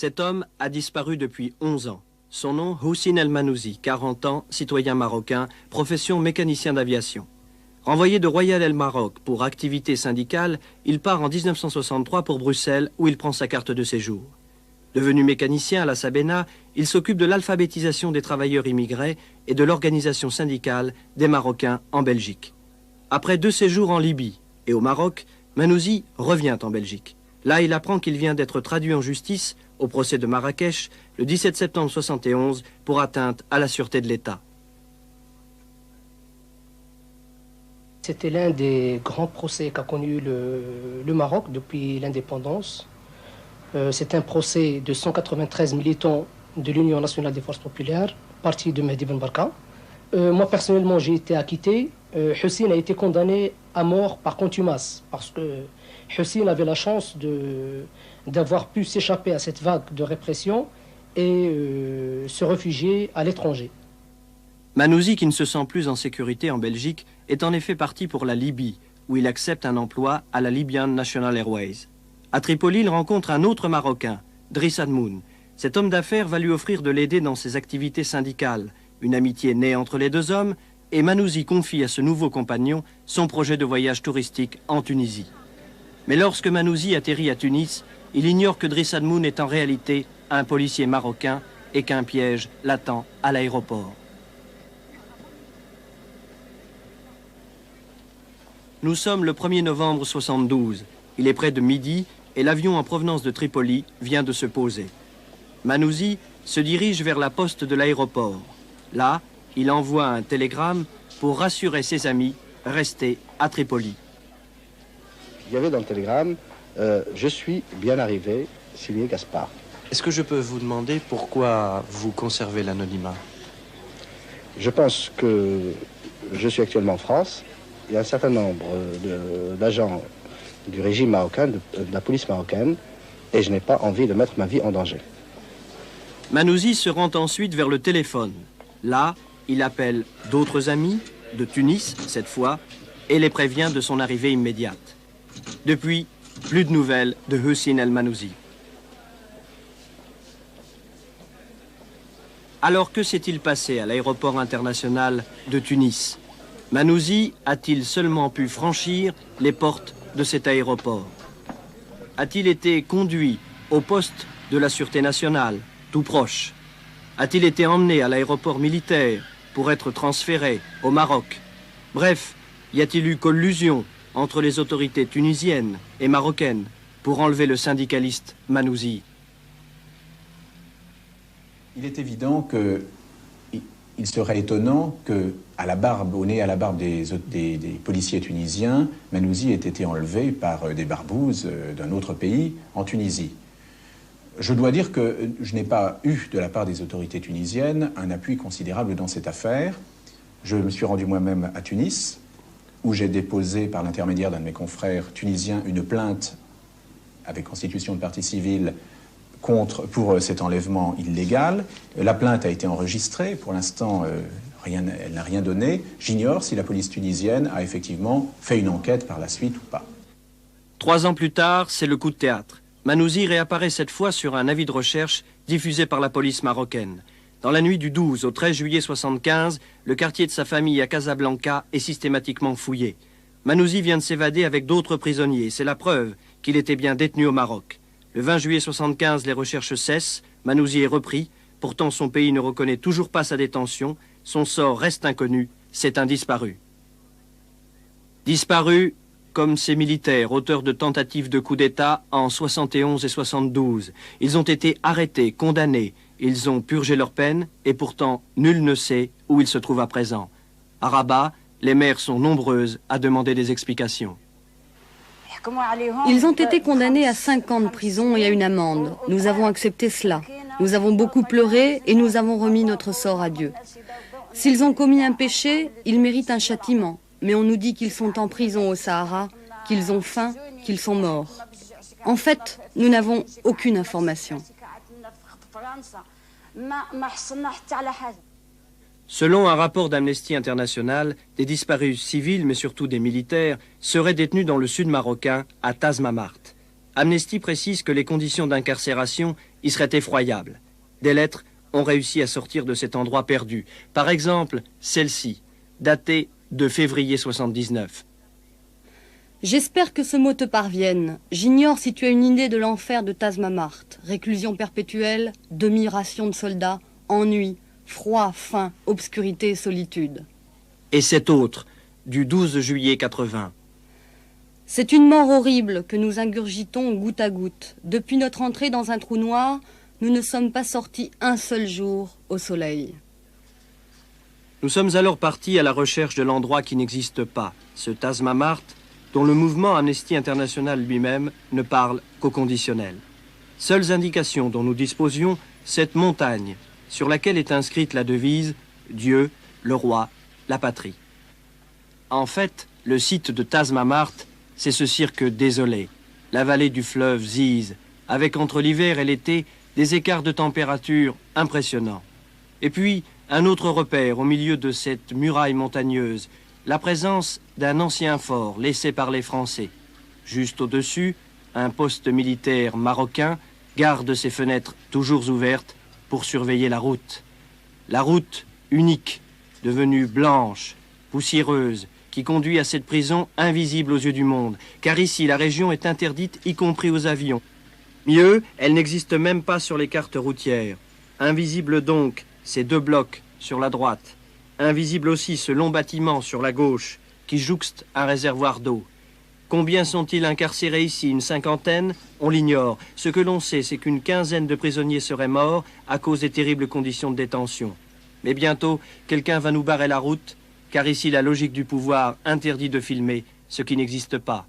Cet homme a disparu depuis 11 ans. Son nom, Houssine El Manouzi, 40 ans, citoyen marocain, profession mécanicien d'aviation. Renvoyé de Royal El Maroc pour activité syndicale, il part en 1963 pour Bruxelles où il prend sa carte de séjour. Devenu mécanicien à la Sabena, il s'occupe de l'alphabétisation des travailleurs immigrés et de l'organisation syndicale des Marocains en Belgique. Après 2 séjours en Libye et au Maroc, Manouzi revient en Belgique. Là, il apprend qu'il vient d'être traduit en justice au procès de Marrakech le 17 septembre 1971 pour atteinte à la sûreté de l'État. C'était l'un des grands procès qu'a connu le Maroc depuis l'indépendance. C'est un procès de 193 militants de l'Union nationale des forces populaires, parti de Mehdi Ben Barka. Moi, personnellement, j'ai été acquitté. Houssine a été condamné à mort par contumace parce que Houssine avait la chance d'avoir pu s'échapper à cette vague de répression et se réfugier à l'étranger. Manouzi, qui ne se sent plus en sécurité en Belgique, est en effet parti pour la Libye, où il accepte un emploi à la Libyan National Airways. À Tripoli, il rencontre un autre Marocain, Driss Admoun. Cet homme d'affaires va lui offrir de l'aider dans ses activités syndicales. Une amitié née entre les deux hommes, et Manouzi confie à ce nouveau compagnon son projet de voyage touristique en Tunisie. Mais lorsque Manouzi atterrit à Tunis, il ignore que Driss Admoun est en réalité un policier marocain et qu'un piège l'attend à l'aéroport. Nous sommes le 1er novembre 1972. Il est près de midi et l'avion en provenance de Tripoli vient de se poser. Manouzi se dirige vers la poste de l'aéroport. Là, il envoie un télégramme pour rassurer ses amis restés à Tripoli. Il y avait dans le télégramme « Je suis bien arrivé, signé Gaspard ». Est-ce que je peux vous demander pourquoi vous conservez l'anonymat? Je pense que je suis actuellement en France. Il y a un certain nombre d'agents du régime marocain, de la police marocaine, et je n'ai pas envie de mettre ma vie en danger. Manouzi se rend ensuite vers le téléphone. Là, il appelle d'autres amis, de Tunis cette fois, et les prévient de son arrivée immédiate. Depuis, plus de nouvelles de Houssine El Manouzi. Alors que s'est-il passé à l'aéroport international de Tunis? Manouzi a-t-il seulement pu franchir les portes de cet aéroport? A-t-il été conduit au poste de la Sûreté nationale, tout proche? A-t-il été emmené à l'aéroport militaire pour être transféré au Maroc? Bref, y a-t-il eu collusion entre les autorités tunisiennes et marocaines pour enlever le syndicaliste Manouzi? Il est évident qu'il serait étonnant que, au nez à la barbe des policiers tunisiens, Manouzi ait été enlevé par des barbouzes d'un autre pays en Tunisie. Je dois dire que je n'ai pas eu de la part des autorités tunisiennes un appui considérable dans cette affaire. Je me suis rendu moi-même à Tunis, où j'ai déposé par l'intermédiaire d'un de mes confrères tunisiens une plainte avec constitution de partie civile pour cet enlèvement illégal. La plainte a été enregistrée. Pour l'instant, elle n'a rien donné. J'ignore si la police tunisienne a effectivement fait une enquête par la suite ou pas. 3 ans plus tard, c'est le coup de théâtre. Manouzi réapparaît cette fois sur un avis de recherche diffusé par la police marocaine. Dans la nuit du 12 au 13 juillet 1975, le quartier de sa famille à Casablanca est systématiquement fouillé. Manouzi vient de s'évader avec d'autres prisonniers. C'est la preuve qu'il était bien détenu au Maroc. Le 20 juillet 1975, les recherches cessent. Manouzi est repris. Pourtant, son pays ne reconnaît toujours pas sa détention. Son sort reste inconnu. C'est un disparu. Disparu comme ces militaires, auteurs de tentatives de coup d'État en 71 et 72. Ils ont été arrêtés, condamnés. Ils ont purgé leur peine et pourtant, nul ne sait où ils se trouvent à présent. À Rabat, les mères sont nombreuses à demander des explications. Ils ont été condamnés à 5 ans de prison et à une amende. Nous avons accepté cela. Nous avons beaucoup pleuré et nous avons remis notre sort à Dieu. S'ils ont commis un péché, ils méritent un châtiment. Mais on nous dit qu'ils sont en prison au Sahara, qu'ils ont faim, qu'ils sont morts. En fait, nous n'avons aucune information. Selon un rapport d'Amnesty International, des disparus civils, mais surtout des militaires, seraient détenus dans le sud marocain, à Tazmamart. Amnesty précise que les conditions d'incarcération y seraient effroyables. Des lettres ont réussi à sortir de cet endroit perdu. Par exemple, celle-ci, datée de février 79. J'espère que ce mot te parvienne. J'ignore si tu as une idée de l'enfer de Tazmamart. Réclusion perpétuelle, demi-ration de soldats, ennui, froid, faim, obscurité et solitude. Et cet autre, du 12 juillet 80. C'est une mort horrible que nous ingurgitons goutte à goutte. Depuis notre entrée dans un trou noir, nous ne sommes pas sortis un seul jour au soleil. Nous sommes alors partis à la recherche de l'endroit qui n'existe pas, ce Tazmamart, dont le mouvement Amnesty International lui-même ne parle qu'au conditionnel. Seules indications dont nous disposions, cette montagne, sur laquelle est inscrite la devise « Dieu, le roi, la patrie ». En fait, le site de Tazmamart, c'est ce cirque désolé, la vallée du fleuve Ziz, avec entre l'hiver et l'été des écarts de température impressionnants. Et puis, un autre repère au milieu de cette muraille montagneuse, la présence d'un ancien fort laissé par les Français. Juste au-dessus, un poste militaire marocain garde ses fenêtres toujours ouvertes pour surveiller la route. La route unique, devenue blanche, poussiéreuse, qui conduit à cette prison invisible aux yeux du monde, car ici la région est interdite, y compris aux avions. Mieux, elle n'existe même pas sur les cartes routières. Invisible donc, ces deux blocs sur la droite. Invisible aussi ce long bâtiment sur la gauche, qui jouxte un réservoir d'eau. Combien sont-ils incarcérés ici? Une cinquantaine? On l'ignore. Ce que l'on sait, c'est qu'une quinzaine de prisonniers seraient morts à cause des terribles conditions de détention. Mais bientôt, quelqu'un va nous barrer la route, car ici la logique du pouvoir interdit de filmer ce qui n'existe pas.